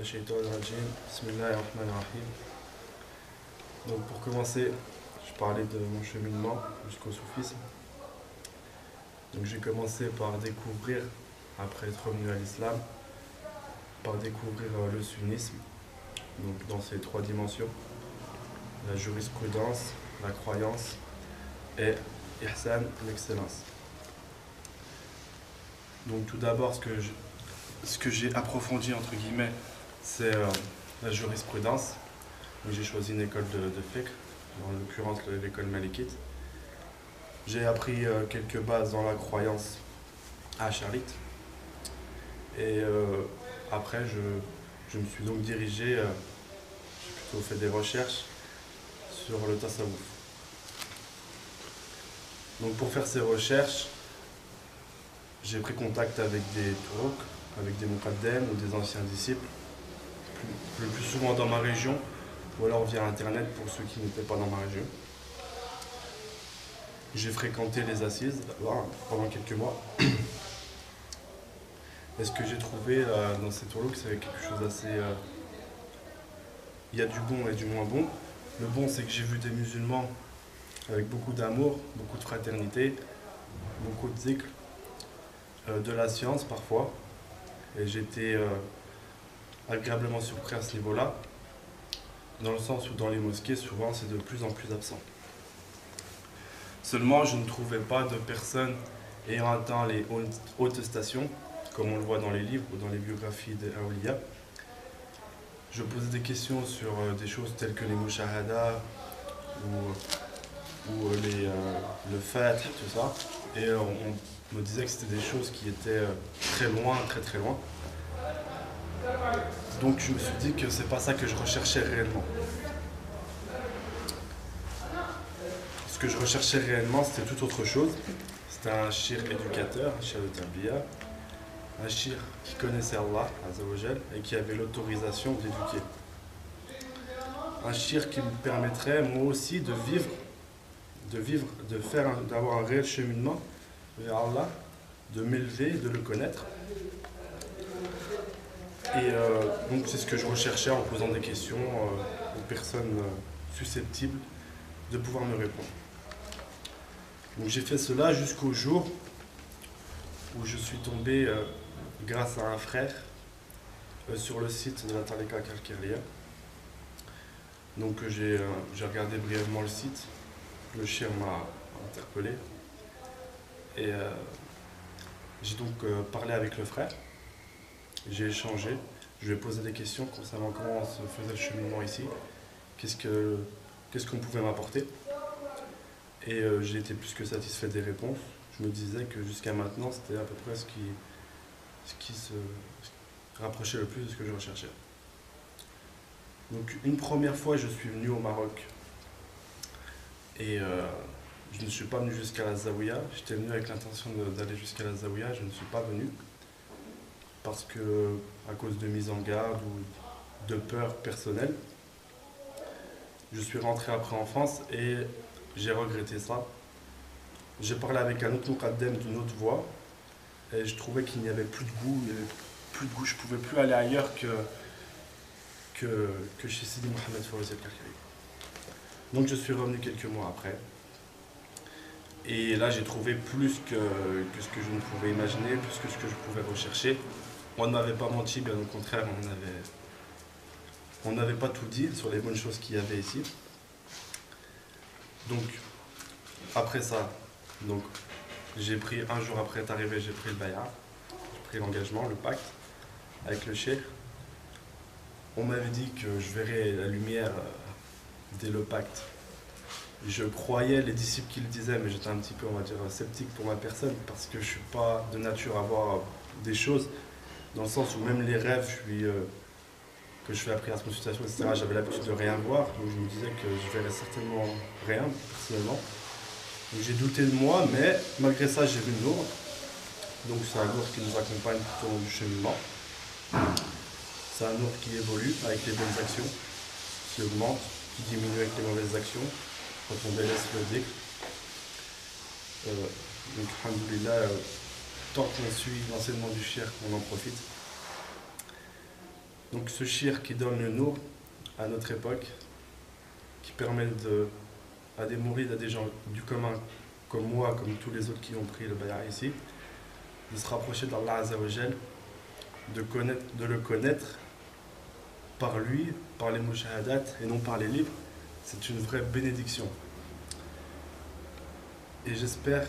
Shaitanir Rajim. Bismillahirrahmanirrahim. Donc pour commencer, je parlais de mon cheminement jusqu'au soufisme. Donc j'ai commencé par découvrir, après être revenu à l'islam, par découvrir le sunnisme, donc dans ses trois dimensions, la jurisprudence, la croyance et ihsan, l'excellence. Donc tout d'abord, ce que j'ai approfondi, entre guillemets, c'est la jurisprudence. J'ai choisi une école de fiqh, en l'occurrence l'école malikite. J'ai appris quelques bases dans la croyance acharite. Et après, je me suis donc dirigé, j'ai plutôt fait des recherches sur le tasawwuf. Donc pour faire ces recherches, j'ai pris contact avec des turuq, avec des muqaddem ou des anciens disciples, le plus souvent dans ma région, ou alors via internet pour ceux qui n'étaient pas dans ma région. J'ai fréquenté les assises pendant quelques mois. Et ce que j'ai trouvé dans ces turuq, c'est quelque chose d'assez... Il y a du bon et du moins bon. Le bon, c'est que j'ai vu des musulmans avec beaucoup d'amour, beaucoup de fraternité, beaucoup de zikr, de la science parfois. Et j'étais agréablement surpris à ce niveau-là, dans le sens où dans les mosquées, souvent, c'est de plus en plus absent. Seulement, je ne trouvais pas de personnes ayant atteint les hautes stations, comme on le voit dans les livres ou dans les biographies des awliya. Je posais des questions sur des choses telles que les mushahada ou le fath, tout ça. Et on me disait que c'était des choses qui étaient très loin, très très loin. Donc je me suis dit que c'est pas ça que je recherchais réellement. Ce que je recherchais réellement, c'était tout autre chose. C'était un shir éducateur, un shir de tarbiya, un shir qui connaissait Allah Azzawajal et qui avait l'autorisation d'éduquer. Un shir qui me permettrait moi aussi d'avoir un réel cheminement vers Allah, de m'élever, de le connaître. Et donc c'est ce que je recherchais en posant des questions aux personnes susceptibles de pouvoir me répondre. Donc j'ai fait cela jusqu'au jour où je suis tombé, grâce à un frère, sur le site de la Tariqa Kalkiria. Donc j'ai regardé brièvement le site, le shir m'a interpellé et j'ai donc parlé avec le frère, j'ai échangé, je lui ai posé des questions concernant comment se faisait le cheminement ici, qu'est-ce qu'on pouvait m'apporter. Et j'ai été plus que satisfait des réponses. Je me disais que jusqu'à maintenant, c'était à peu près ce qui se rapprochait le plus de ce que je recherchais. Donc une première fois, je suis venu au Maroc et je ne suis pas venu jusqu'à la Zaouïa. J'étais venu avec l'intention d'aller jusqu'à la Zaouïa, je ne suis pas venu parce que, à cause de mise en garde ou de peur personnelle, je suis rentré après en France et j'ai regretté ça. J'ai parlé avec un autre muqaddem d'une autre voie et je trouvais qu'il n'y avait plus de goût, je ne pouvais plus aller ailleurs que chez Sidi Mohamed Fawzi al-Karkari. Donc je suis revenu quelques mois après. Et là j'ai trouvé plus que ce que je ne pouvais imaginer, plus que ce que je pouvais rechercher. On ne m'avait pas menti, bien au contraire, on n'avait pas tout dit sur les bonnes choses qu'il y avait ici. Donc après ça, j'ai pris un jour après être arrivé, j'ai pris le bay'a, j'ai pris l'engagement, le pacte avec le cheikh. On m'avait dit que je verrais la lumière dès le pacte. Je croyais les disciples qui le disaient, mais j'étais un petit peu, on va dire, sceptique pour ma personne parce que je ne suis pas de nature à voir des choses, dans le sens où même les rêves que je fais après la consultation, etc., j'avais l'habitude de rien voir, donc je me disais que je verrais certainement rien, personnellement. Donc j'ai douté de moi, mais malgré ça, j'ai vu le Nour. Donc c'est un Nour qui nous accompagne tout au long du cheminement. C'est un Nour qui évolue avec les bonnes actions, qui augmente, qui diminue avec les mauvaises actions, quand on délaisse le dhikr. Donc, alhamdoulilah, tant qu'on suit l'enseignement du cheikh, on en profite. Donc ce shir qui donne le nour à notre époque, qui permet à des mourides, à des gens du commun, comme moi, comme tous les autres qui ont pris le bay'a ici, de se rapprocher d'Allah Azzawajal, de le connaître par lui, par les mushahadat et non par les livres, c'est une vraie bénédiction. Et j'espère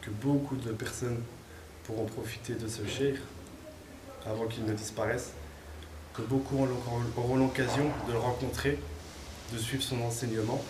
que beaucoup de personnes pourront profiter de ce cheikh avant qu'il ne disparaisse, que beaucoup auront l'occasion de le rencontrer, de suivre son enseignement